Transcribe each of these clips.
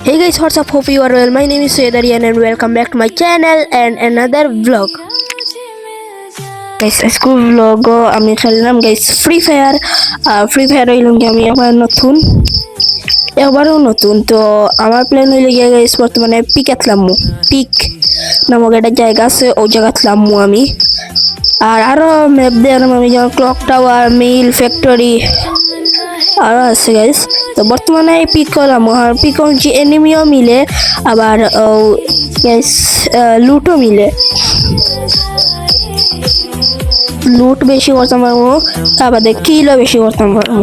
Hey guys, what's up? Hope you are well. My name is Syed Aryan and welcome back to my channel and another vlog. Guys, আজকে vlog আমি খেললাম guys free fire. Free fire হইলাম কি আমি এবারও নতুন তো আমার প্ল্যান হইলে গিয়ে গাইস বর্তমানে পিক এতলামু পিক নামক একটা জায়গা আছে ওই জায়গা এতলামু আমি আর আরো ম্যাপ দিলাম আমি যেমন ক্লক টাওয়ার মিল ফ্যাক্টরি আরো আছে গাইস। তো বর্তমানে পিক করলাম আর পিক হচ্ছে এনিমিও মিলে আবার গাইস লুটও মিলে। লুট বেশি করতে পারবো আবার কিলও বেশি করতে পারবো।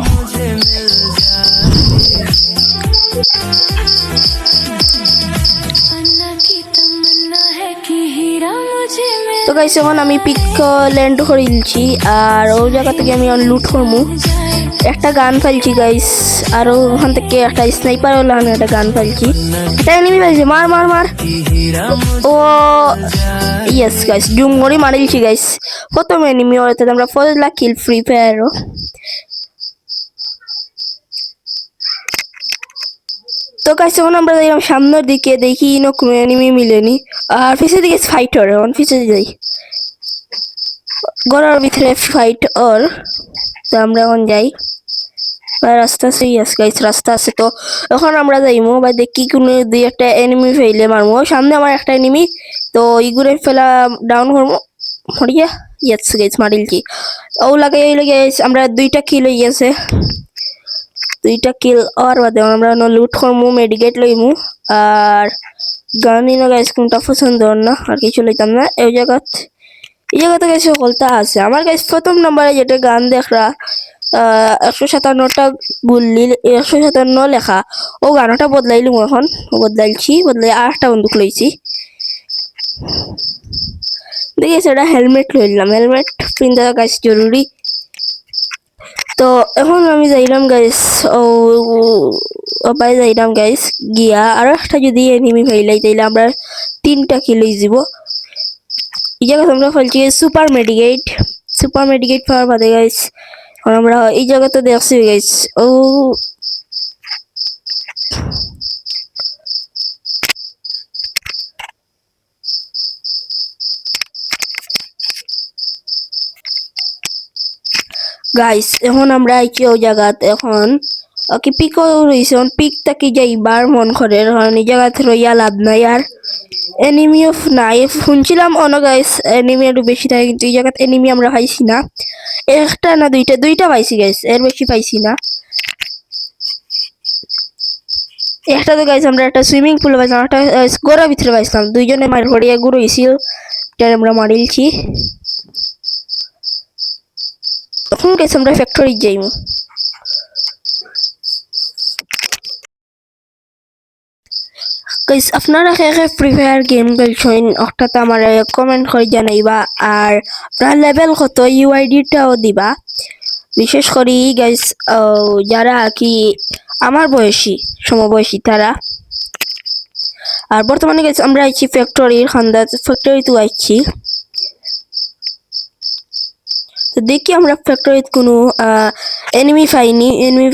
তো গাইস এখন আমি পিক ল্যান্ড করে দিচ্ছি আর ওই জায়গা থেকে আমি লুট করবো। একটা গান ফেলছি গাইস আর ওখান থেকে একটা স্নাইপার হলো আমি একটা গান ফেলছি এটা এনিমি ফেলছে মার মার মার ও ইয়েস গাইস জুম করে মারিলছি গাইস প্রথম এনিমি হতে আমরা ফজলা কিল ফ্রি ফায়ারও। তো গাইস এখন আমরা যাইলাম সামনের দিকে দেখি কোনো এনিমি মিলেনি আর পিছের দিকে ফাইটার এখন পিছে যাই গড়ার ভিতরে ফাইট ওর। তো আমরা এখন যাই রাস্তা আছে ইয়েস গাইস রাস্তা আছে। তো এখন আমরা যাইমু বা দেখি কোনো দুই একটা এনিমি ফেলে মারমু সামনে আমার একটা এনিমি তো ইগুরে ফেলা ডাউন করবো মরিয়া ইয়েস গাইস মারিলছি ও লাগে আমরা দুইটা কিল হয়ে গেছে দুইটা কিল আর বাদে আমরা লুট করমু মেডিকেট লইমু আর গানই না গাইস কোনটা পছন্দ না আর কিছু লইতাম না। এই জায়গাতে গাইস সকলটা আছে আমার গাইস প্রথম নম্বরে যেটা গান দেখরা 157টা গুল্লি 157 লেখা ও গানটা বদলাইলুম এখন বদলাই আরেকটা বন্দুক লইছি দেখি সেটা হেলমেট লইলাম হেলমেট পিন্ধা গাইস জরুরি। তো এখন আমি যাইলাম গাইস ও বাই যাইলাম গাইস গিয়া আর একটা যদি এনিমি ফাইলাই তাইলে আমরা 3টা কিল দিব। এই জায়গা আমরা ফেলছি সুপার মেডিকেট পাওয়ার বাদে গাইস আমরা এই জায়গাতে দেখছি গাইস ও গাইস এখন আমরা আইছি ওই জায়গাতে এখন কি পিকও রয়েছে পিক থেকে যাইবার মন করে কারণ এই জায়গাতে রইয়া লাভ নাই আর এনিমিও নাই শুনছিলাম অন গাইস এনিমি একটু বেশি থাকে কিন্তু এই জায়গাতে এনিমি আমরা পাইছি না একটা না দুইটা পাইছি গাইস এর বেশি পাইছি না। একটা তো গাইস আমরা একটা সুইমিং পুল পাইছিলাম একটা গোড়া ভিতরে পাইছিলাম দুইজনে মার পড়িয়া গুঁড়ো হয়েছিল আমরা মারিলছি। তখন গাইস আমরা ফ্যাক্টরি যাইমু গাইস আপনারা কে ফ্রি ফায়ার গেম খেলছেন অর্থাৎ আমার কমেন্ট করে জানাইবা আর আপনার লেভেল কত ইউআইডিটাও দিবা বিশেষ করে গাইস যারা কি আমার বয়সী সমবয়সী তারা। আর বর্তমানে গাইস আমরা আইছি ফ্যাক্টরির খান্দা ফ্যাক্টরি তো আইছি তো দেখি আমরা ফ্যাক্টরিত কোনো এনিমি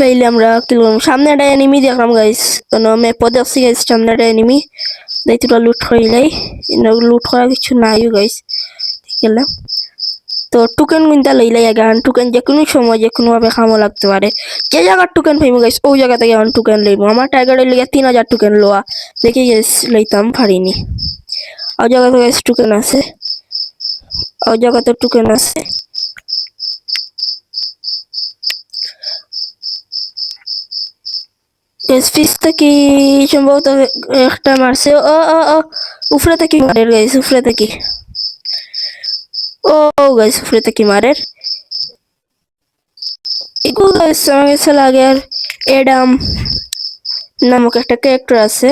পাইলে আমরা সামনে একটা এনিমি দেখলাম গাইস ম্যাপও দেখছি গাইস সামনে একটা এনিমি দায়িত্বটা লুট করিলাই লুট করা কিছু নাইও গাইস ঠিক আছে। তো টোকেন কিনতে লইলাই আগে টোকেন যে কোনো সময় যে কোনো ভাবে কামও লাগতে পারে যে জায়গার টোকেন পাইমু গাইস ওই জায়গা থেকে টোকেন লইমু আমার টার্গেটের লিগে 3000 টোকেন লওয়া দেখি গাইস লইতাম পারিনি ওই জায়গাতে গাইস টোকেন আছে ওই জায়গাতে টোকেন আছে স্পিচ থেকে সম্ভবত একটা মারছে ও উপরে থেকে মারে গাইস উপরে থেকে ও গাইস উপরে থেকে মারে এগুলো গাইস আমার কাছে লাগে আর এডাম নামক একটা ক্যারেক্টার আছে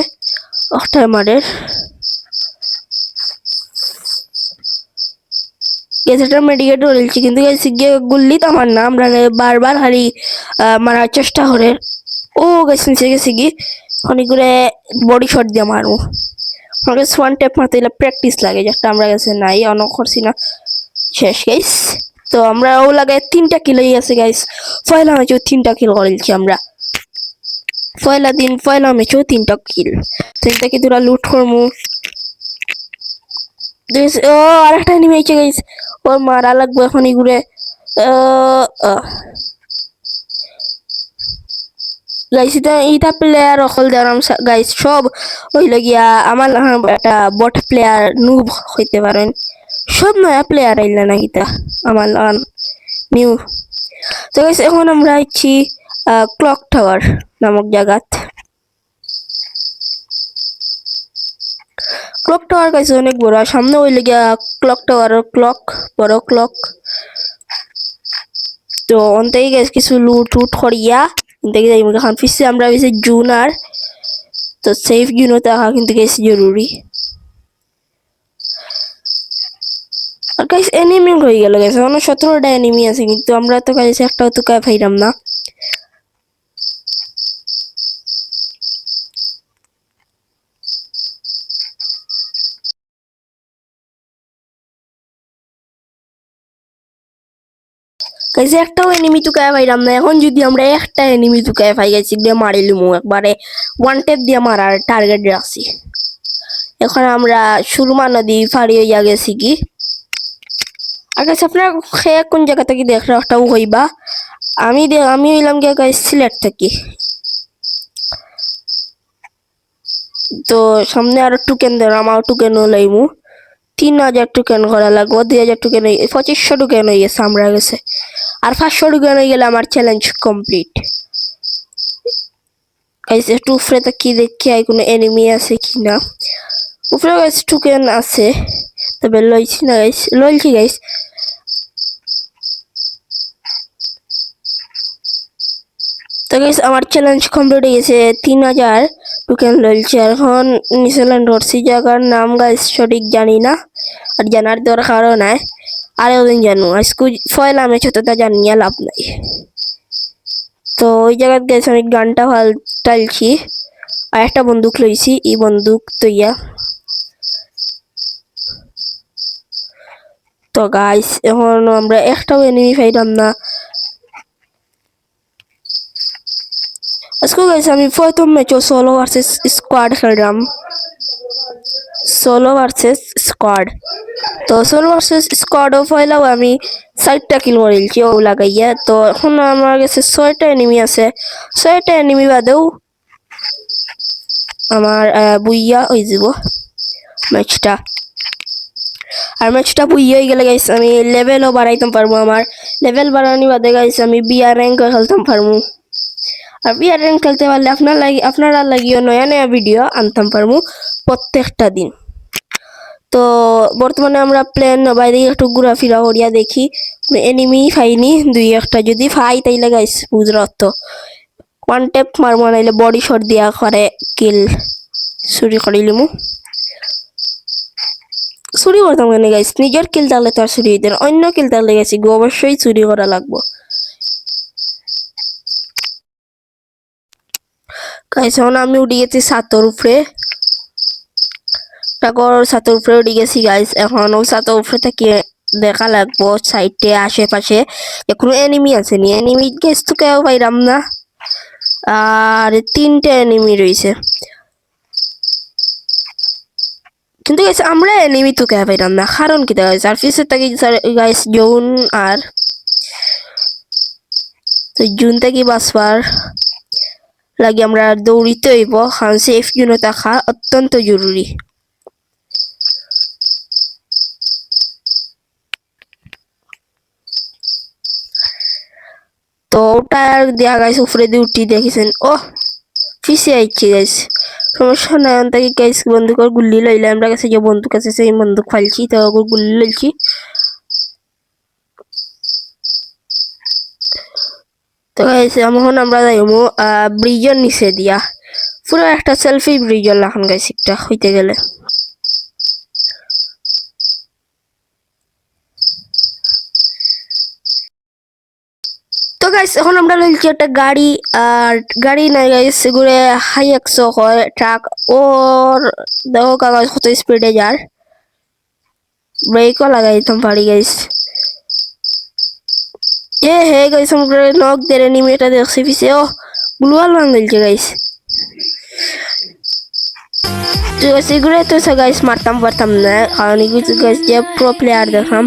ওটা মারে গেছেটা মেডিকেট হয়েছি কিন্তু গুল্লি তো আমার না আমরা বারবার হারি মারার চেষ্টা করে ও গেছে নিচে গেছে কি অনেকগুলো বডি শট দিয়ে মারবো আমার কাছে ওয়ান ট্যাপ মারতে গেলে প্র্যাকটিস লাগে যেটা আমরা কাছে নাই অনেক করছি না শেষ গাইস। তো আমরা ও লাগায় 3টা কিল হয়ে গেছে গাইস পয়লা ম্যাচে 3টা কিল করেছি আমরা পয়লা দিন পয়লা ম্যাচও 3টা কিল। তিনটা কি তোরা লুট করমু। ও আরেকটা এনিমি এসে গাইস, ওর মারা লাগবে এখনই ঘুরে। গাইস এটা প্লেয়ার অকল দেরাম গাইস সব হইল গিয়া আমার একটা বট প্লেয়ার নুব হইতে পারেন, সব নয়া প্লেয়ার আইলা না গীতা আমার নিউ। তো গাইস এখন আমরা আইছি ক্লক টাওয়ার নামক জায়গাত। ক্লক টাওয়ার গাইস অনেক বড়, সামনে হইল গিয়া ক্লক টাওয়ারের ক্লক, বড় ক্লক। তো অন্তেই গাইস কিছু লুট টুট করিয়া দেখে যাই এখন ফিসে আমরা হইছে জুনার। তো সেফ জুনও থাকা কিন্তু গাইস জরুরি। আর গাইস এনিমি হয়ে গেল গাইস, অনেক 17টা এনিমি আছে কিন্তু আমরা তো গাইস একটাও তো কাই পাইলাম না। গাইস একটাও এনিমি তো কাই পাইলাম না। এখন যদি আমরা একটা এনিমি তো কাই পাই গেছি দিয়ে মারিলুমু একবারে ওয়ান্টেড দিয়ে মারার টার্গেট রাখছি। এখন আমরা সুরমা নদী পাড়ি হইয়া গেছি কি। আর গাইস আপনারা খেয়ে কোন জায়গা থেকে দেখ রাখটাও হইবা। আমি হইলাম গিয়া গাইস সিলেট থেকে। তো সামনে আরো টোকেন দেন, আমার টোকেনও লাইমু 3000 টোকেন করা লাগবো, 2000 টোকেন 2500 টোকেন হয়ে গেছে আমরা গেছে। আর 500 টোকেন হয়ে গেলে আমার চ্যালেঞ্জ কমপ্লিট। গাইস একটু উপরে তাকি দেখি আই কোনো এনিমি আছে কিনা। উপরে গাইস টোকেন আছে, তবে লইছি না গাইস, লইছি গাইস। তো গাইস আমার চ্যালেঞ্জ কমপ্লিট হয়ে গেছে, 3000 টোকেন লইছে। এখন নিউজিল্যান্ড ধরছি, জায়গার নাম গাইস সঠিক জানি না, আর জানার দরকারও নাই। আরো দিন জানু আজকে পয়লা ম্যাচ হতো তা জানিয়ে লাভ নাই। তো ওই জায়গায় গেছে আমি গানটা টালছি আর একটা বন্দুক লইছি, এই বন্দুক তৈয়া। তো গাইস এখন আমরা একটাও এনিমি পাইলাম না। আজকে গাইস আমি প্রথম ম্যাচও সোলো ভার্সেস স্কোয়াড খেললাম, সোলো ভার্সেস স্কোয়াড। তো সোলো ভার্সেস স্কোয়াডও পয়লাও আমি 60টা কিল মারিলছি ও লাগাইয়া। তো এখন আমার কাছে 6টা এনিমি আছে, 6টা এনিমি বাদেও আমার বুইয়া হয়ে যাব ম্যাচটা। আর ম্যাচটা বুইয়া হয়ে গেলে গাইস আমি লেভেলও বাড়াইতে পারবো। আমার লেভেল বাড়ানি বাদে গাইস আমি বিআর র্যাঙ্ক খেলতে পারবো। আর বিআর র্যাঙ্ক খেলতে পারলে আপনারা লাগিও নয়া নয়া ভিডিও আনতাম পারবো প্রত্যেকটা দিন। তো বর্তমানে আমরা প্লেন বাইরে একটু ঘোরাফেরা করিয়া দেখি এনিমি ফাইনি, দুই একটা যদি ফাই তাইলে গাইস বুঝরাত তো ওয়ান টেপ মারবো, নাইলে বডি শট দিয়া করে কিল চুরি করিলিমু। চুরি করতাম কেন গাইস, নিজের কিল থাকলে তো আর চুরি হইতে না, অন্য কিল থাকলে গেছি অবশ্যই চুরি করা লাগবো। গাইস এখন আমি উঠে গেছি ছাতর উপরে, ছাতর উপরে উঠে গেছি গাইস। এখন ও ছাতর উপরে থেকে দেখা লাগবো সাইডে আশেপাশে কোনো এনিমি আছে নি। এনিমি গাইস তো কেউ পাইলাম না, আর 3টে এনিমি রয়েছে কিন্তু গাইস আমরা এনিমি তো কেউ পাইলাম না, কারণ কি গাইস আর পিছের থেকে গাইস জুন। আর তো জুন থেকে বাঁচবার লাগে আমরা দৌড়িতে হইব, কারণ সেফ জোনে থাকা অত্যন্ত জরুরি। তো ওটা দেখা গাইস উপরে দিয়ে উঠি দেখেছেন, ও পিছে আইছি গাইস, সমস্যা নাই। তাকে গাইস বন্দুকের গুল্লি লইলে আমরা কাছে যে বন্দুক আছে সেই বন্দুক ফালছি, তো গুল্লি লইছি। তো গাইস এখন আমরা যাইমু ব্রিজের নিচে দিয়া, পুরো একটা সেলফি ব্রিজের লাখান গাইস একটা হইতে গেলে। তো গাইস এখন আমরা লইছি একটা গাড়ি, আর গাড়ি নাই গাইস এগুলো হাই 100 হয় ট্রাক, ওর দেখো কাগজ কত স্পিডে যার, ব্রেকও লাগাই দিতাম পারি গাইস। হে গাইস আমরা নক দেরে নিমি এটা দেখছি পিছে, ও গ্লুয়াল মান দিলছে গাইস। তো এগুলো তো গাইস মারতাম পারতাম না, কারণ এগুলো গাইস যে প্রো প্লেয়ার দেখলাম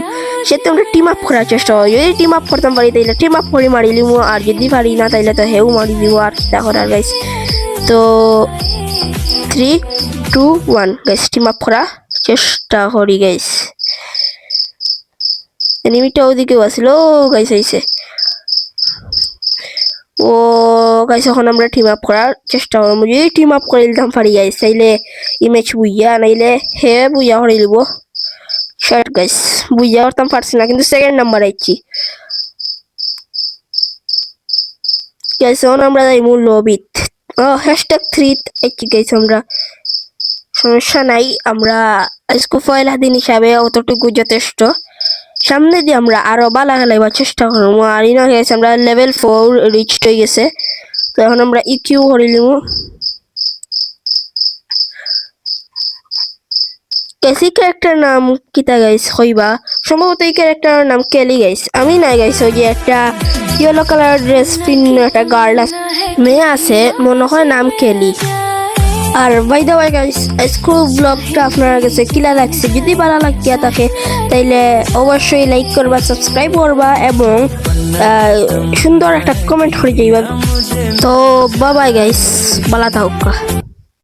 সে তো আমরা টিম আপ করার চেষ্টা করি, যদি টিম আপ করতাম পারি তাইলে টিম আপ করে মারি লিমু, আর যদি পারি না তাইলে তো হেউ মারি দিব আর কিতা করার গাইস। তো 3-2-1 গাইস টিম আপ করা চেষ্টা করি গাইস। এনিমিটা ওদিকেও আসলো গাইস, আইছে ও গাইস। এখন আমরা টিম আপ করার চেষ্টা করবো, যদি টিম আপ করে দিতাম পারি গাইস তাইলে ইমেজ বুইয়া, নাইলে হে বুইয়া করে দিব। শর্ট গাইস বুইয়া করতাম পারছি না, কিন্তু সেকেন্ড নাম্বার আইছি গাইস। এখন আমরা যাইমু লবিত, #3 আইছি গাইস আমরা, সমস্যা নাই, আমরা আজকে পয়লা দিন হিসাবে অতটুকু যথেষ্ট। সামনে দিয়ে আমরা আরো বালা খেলাইবার চেষ্টা করবো, আর ইনো গেছে আমরা লেভেল 4 রিচ হয়ে গেছে। তো এখন আমরা ইকিউ করিলিমু কেসি ক্যারেক্টার নাম কিতা গাইস কইবা, সম্ভবত এই ক্যারেক্টারের নাম কেলি গাইস। আমি নাই গাইস, ওই যে একটা ইয়েলো কালার ড্রেস পিন্ন একটা গার্ল আছে, মেয়ে আছে, মনে হয় নাম কেলি। আর বাই দ্য ওয়ে গাইস, আজকে ব্লগটা আপনার কাছে কিলা লাগছে, যদি ভালো লাগিয়া থাকে তাইলে অবশ্যই লাইক করবা, সাবস্ক্রাইব করবা এবং সুন্দর একটা কমেন্ট করে যাইবা। তো বাই বাই গাইস, ভালো থাকুক।